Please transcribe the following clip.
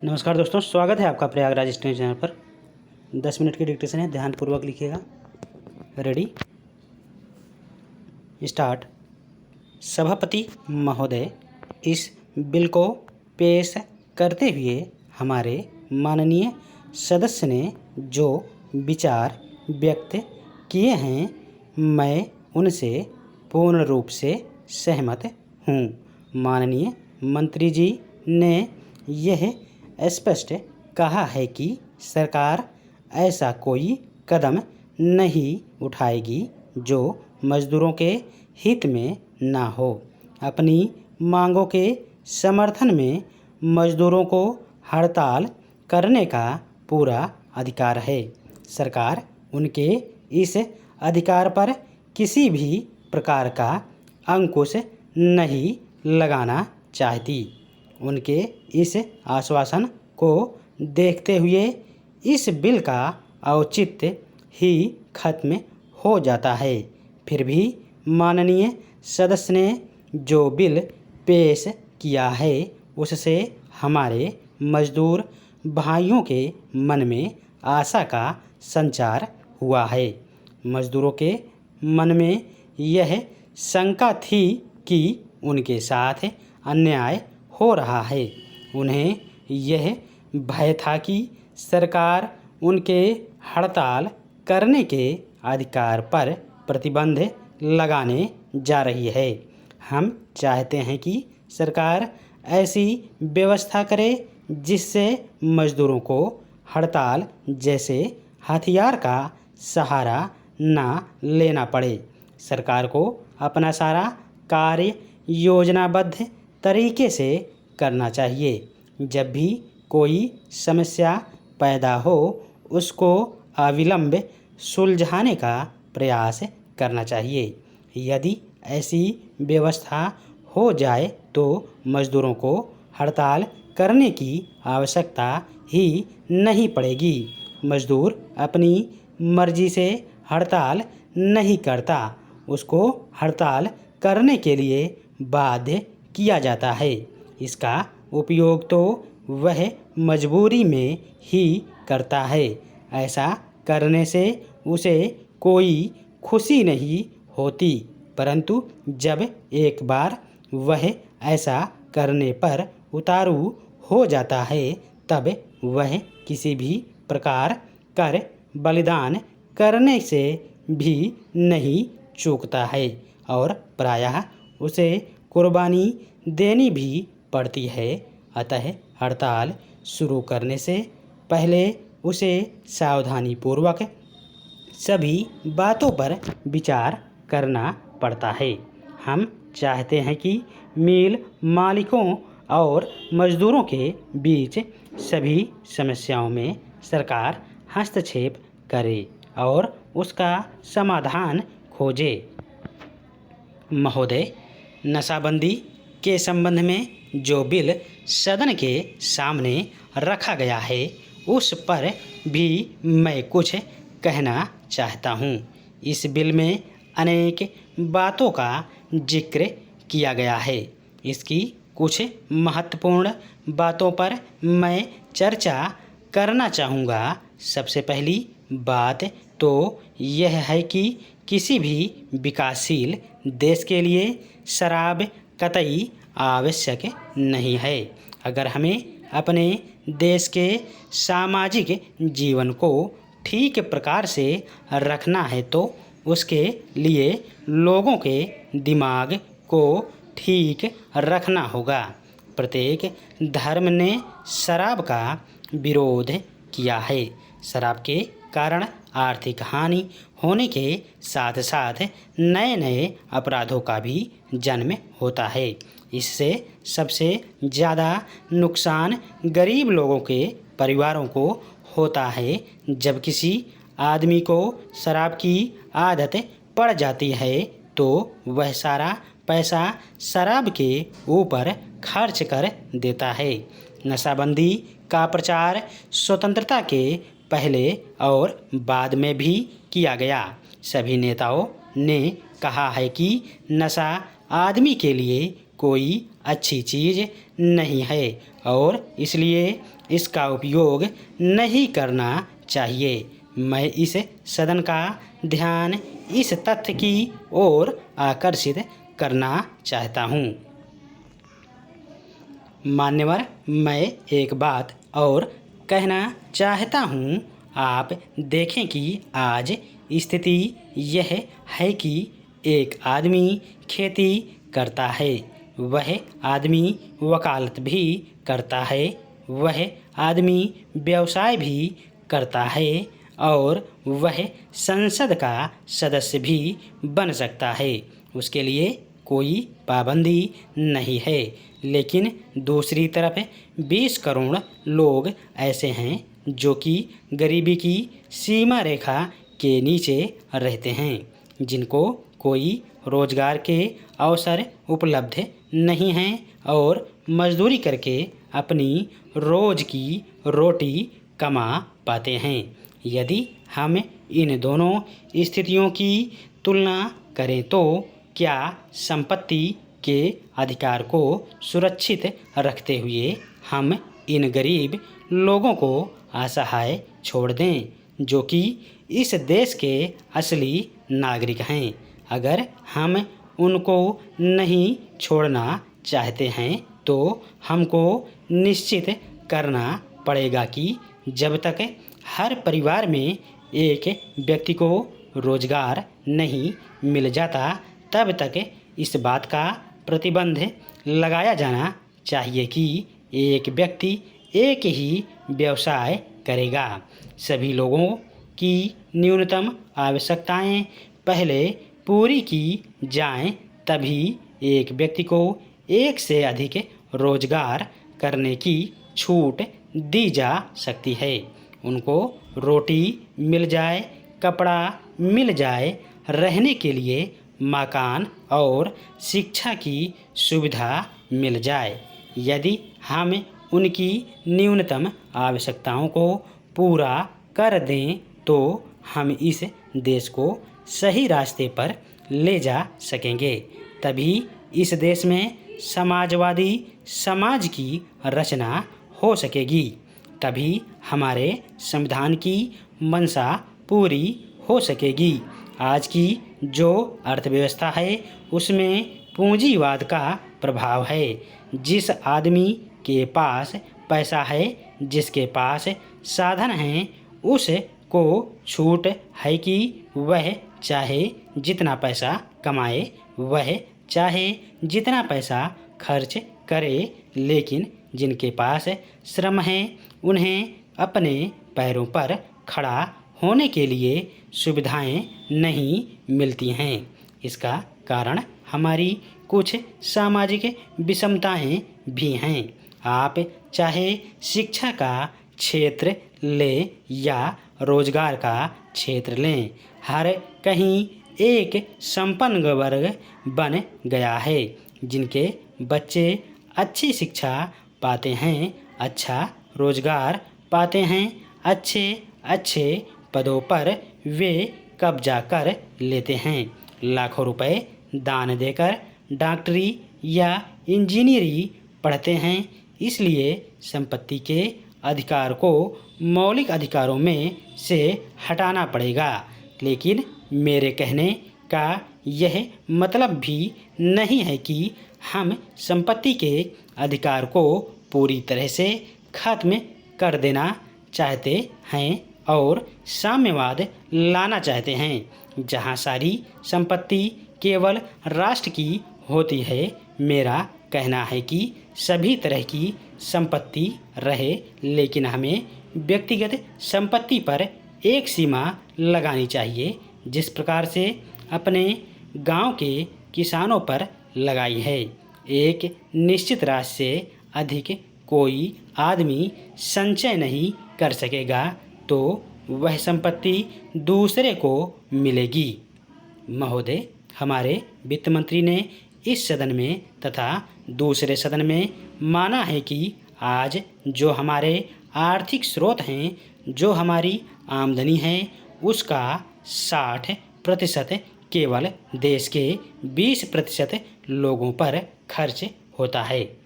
नमस्कार दोस्तों, स्वागत है आपका प्रयागराज स्टडी चैनल पर। 10 मिनट की डिक्टेशन है, ध्यानपूर्वक लिखिएगा। Ready, start. सभापति महोदय, इस बिल को पेश करते हुए हमारे माननीय सदस्य ने जो विचार व्यक्त किए हैं, मैं उनसे पूर्ण रूप से सहमत हूँ। माननीय मंत्री जी ने यह स्पष्ट कहा है कि सरकार ऐसा कोई कदम नहीं उठाएगी जो मजदूरों के हित में ना हो। अपनी मांगों के समर्थन में मजदूरों को हड़ताल करने का पूरा अधिकार है। सरकार उनके इस अधिकार पर किसी भी प्रकार का अंकुश नहीं लगाना चाहती। उनके इस आश्वासन को देखते हुए इस बिल का औचित्य ही खत्म हो जाता है। फिर भी माननीय सदस्य ने जो बिल पेश किया है, उससे हमारे मजदूर भाइयों के मन में आशा का संचार हुआ है। मजदूरों के मन में यह शंका थी कि उनके साथ अन्याय हो रहा है। उन्हें यह भय था कि सरकार उनके हड़ताल करने के अधिकार पर प्रतिबंध लगाने जा रही है। हम चाहते हैं कि सरकार ऐसी व्यवस्था करे जिससे मजदूरों को हड़ताल जैसे हथियार का सहारा ना लेना पड़े। सरकार को अपना सारा कार्य योजनाबद्ध तरीके से करना चाहिए। जब भी कोई समस्या पैदा हो, उसको अविलंब सुलझाने का प्रयास करना चाहिए। यदि ऐसी व्यवस्था हो जाए तो मजदूरों को हड़ताल करने की आवश्यकता ही नहीं पड़ेगी। मजदूर अपनी मर्जी से हड़ताल नहीं करता, उसको हड़ताल करने के लिए बाध्य किया जाता है। इसका उपयोग तो वह मजबूरी में ही करता है। ऐसा करने से उसे कोई खुशी नहीं होती, परंतु जब एक बार वह ऐसा करने पर उतारू हो जाता है, तब वह किसी भी प्रकार कर बलिदान करने से भी नहीं चूकता है और प्रायः उसे कुर्बानी देनी भी पड़ती है। अतः हड़ताल शुरू करने से पहले उसे सावधानीपूर्वक सभी बातों पर विचार करना पड़ता है। हम चाहते हैं कि मिल मालिकों और मजदूरों के बीच सभी समस्याओं में सरकार हस्तक्षेप करे और उसका समाधान खोजे। महोदय, नशाबंदी के संबंध में जो बिल सदन के सामने रखा गया है, उस पर भी मैं कुछ कहना चाहता हूँ। इस बिल में अनेक बातों का जिक्र किया गया है। इसकी कुछ महत्वपूर्ण बातों पर मैं चर्चा करना चाहूँगा। सबसे पहली बात तो यह है कि किसी भी विकासशील देश के लिए शराब कतई आवश्यक नहीं है। अगर हमें अपने देश के सामाजिक जीवन को ठीक प्रकार से रखना है तो उसके लिए लोगों के दिमाग को ठीक रखना होगा। प्रत्येक धर्म ने शराब का विरोध किया है। शराब के कारण आर्थिक हानि होने के साथ साथ नए नए अपराधों का भी जन्म होता है। इससे सबसे ज़्यादा नुकसान गरीब लोगों के परिवारों को होता है। जब किसी आदमी को शराब की आदत पड़ जाती है तो वह सारा पैसा शराब के ऊपर खर्च कर देता है। नशाबंदी का प्रचार स्वतंत्रता के पहले और बाद में भी किया गया। सभी नेताओं ने कहा है कि नशा आदमी के लिए कोई अच्छी चीज़ नहीं है और इसलिए इसका उपयोग नहीं करना चाहिए। मैं इस सदन का ध्यान इस तथ्य की ओर आकर्षित करना चाहता हूँ। मान्यवर, मैं एक बात और कहना चाहता हूँ। आप देखें कि आज स्थिति यह है कि एक आदमी खेती करता है, वह आदमी वकालत भी करता है, वह आदमी व्यवसाय भी करता है और वह संसद का सदस्य भी बन सकता है। उसके लिए कोई पाबंदी नहीं है। लेकिन दूसरी तरफ 20 करोड़ लोग ऐसे हैं जो कि गरीबी की सीमा रेखा के नीचे रहते हैं, जिनको कोई रोजगार के अवसर उपलब्ध नहीं हैं और मजदूरी करके अपनी रोज की रोटी कमा पाते हैं। यदि हम इन दोनों स्थितियों की तुलना करें तो क्या संपत्ति के अधिकार को सुरक्षित रखते हुए हम इन गरीब लोगों को असहाय छोड़ दें, जो कि इस देश के असली नागरिक हैं? अगर हम उनको नहीं छोड़ना चाहते हैं तो हमको निश्चित करना पड़ेगा कि जब तक हर परिवार में एक व्यक्ति को रोजगार नहीं मिल जाता, तब तक इस बात का प्रतिबंध लगाया जाना चाहिए कि एक व्यक्ति एक ही व्यवसाय करेगा। सभी लोगों की न्यूनतम आवश्यकताएं पहले पूरी की जाएं, तभी एक व्यक्ति को एक से अधिक रोजगार करने की छूट दी जा सकती है। उनको रोटी मिल जाए, कपड़ा मिल जाए, रहने के लिए मकान और शिक्षा की सुविधा मिल जाए। यदि हम उनकी न्यूनतम आवश्यकताओं को पूरा कर दें तो हम इस देश को सही रास्ते पर ले जा सकेंगे। तभी इस देश में समाजवादी समाज की रचना हो सकेगी। तभी हमारे संविधान की मंशा पूरी हो सकेगी। आज की जो अर्थव्यवस्था है उसमें पूंजीवाद का प्रभाव है। जिस आदमी के पास पैसा है, जिसके पास साधन हैं, उसको छूट है कि वह चाहे जितना पैसा कमाए, वह चाहे जितना पैसा खर्च करे, लेकिन जिनके पास श्रम है उन्हें अपने पैरों पर खड़ा होने के लिए सुविधाएं नहीं मिलती हैं। इसका कारण हमारी कुछ सामाजिक विषमताएं भी हैं। आप चाहे शिक्षा का क्षेत्र लें या रोजगार का क्षेत्र लें, हर कहीं एक संपन्न वर्ग बन गया है, जिनके बच्चे अच्छी शिक्षा पाते हैं, अच्छा रोजगार पाते हैं, अच्छे अच्छे पदों पर वे कब्जा कर लेते हैं, लाखों रुपए दान देकर डॉक्टरी या इंजीनियरिंग पढ़ते हैं। इसलिए संपत्ति के अधिकार को मौलिक अधिकारों में से हटाना पड़ेगा। लेकिन मेरे कहने का यह मतलब भी नहीं है कि हम संपत्ति के अधिकार को पूरी तरह से खत्म कर देना चाहते हैं और साम्यवाद लाना चाहते हैं, जहां सारी संपत्ति केवल राष्ट्र की होती है। मेरा कहना है कि सभी तरह की संपत्ति रहे, लेकिन हमें व्यक्तिगत संपत्ति पर एक सीमा लगानी चाहिए, जिस प्रकार से अपने गांव के किसानों पर लगाई है। एक निश्चित राशि से अधिक कोई आदमी संचय नहीं कर सकेगा तो वह संपत्ति दूसरे को मिलेगी। महोदय, हमारे वित्त मंत्री ने इस सदन में तथा दूसरे सदन में माना है कि आज जो हमारे आर्थिक स्रोत हैं, जो हमारी आमदनी है, उसका 60% केवल देश के 20% लोगों पर खर्च होता है।